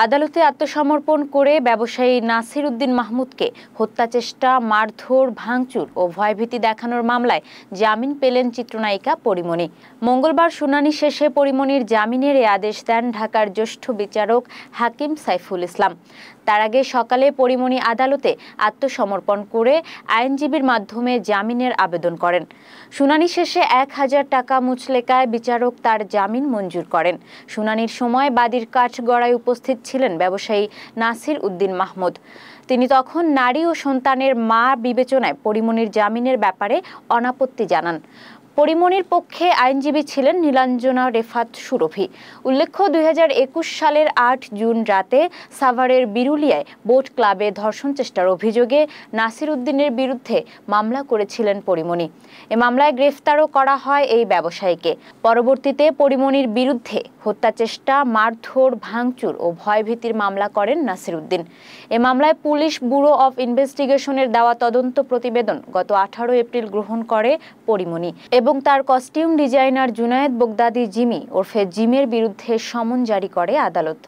আদালতে আত্মসমর্পণ করে ব্যবসায়ী নাসির উদ্দিন মাহমুদকে হত্যাচেষ্টা, মারধর, ভাঙচুর ও ভয়ভীতি দেখানোর মামলায় জামিন পেলেন চিত্রনায়িকা পরীমনি। মঙ্গলবার শুনানি শেষে পরীমনির জামিনের এ আদেশ দেন ঢাকার জ্যেষ্ঠ বিচারক হাকিম সাইফুল ইসলাম। তার আগে সকালে পরীমনি আদালতে আত্মসমর্পণ করে আইনজীবীর মাধ্যমে জামিনের আবেদন করেন। শুনানি শেষে ১,০০০ টাকা মুচলেকায় বিচারক তার জামিন মঞ্জুর করেন। শুনানির সময় বাদীর কাঠগড়ায় উপস্থিত ছিলেন ব্যবসায়ী নাসির উদ্দিন মাহমুদ। তিনি তখন নারী ও সন্তানের মা বিবেচনায় পরীমনির জামিনের ব্যাপারে অনাপত্তি জানান। পরীমনির পক্ষে আইনজীবী ছিলেন নীলাঞ্জনা রেফাত সুরভি। উল্লেখ্য, ২০২১ সালের ৮ জুন রাতে সাভারের বিরুলিয়ায় বোট ক্লাবে ধর্ষণ চেষ্টার অভিযোগে নাসির উদ্দিনের বিরুদ্ধে মামলা করেছিলেন পরীমনি। এ মামলায় গ্রেফতারও করা হয় এই ব্যবসায়ীকে। পরবর্তীতে পরীমনির বিরুদ্ধে হত্যাচেষ্টা, মারধর, ভাঙচুর ও ভয়ভীতির মামলা করেন নাসির উদ্দিন। এ মামলায় পুলিশ ব্যুরো অব ইনভেস্টিগেশনের দেওয়া তদন্ত প্রতিবেদন গত ১৮ এপ্রিল গ্রহণ করে পরীমনি এবং তার costume designer Junaid Baghdadi Jimmy ওরফে জিমের বিরুদ্ধে সমন জারি করে আদালত।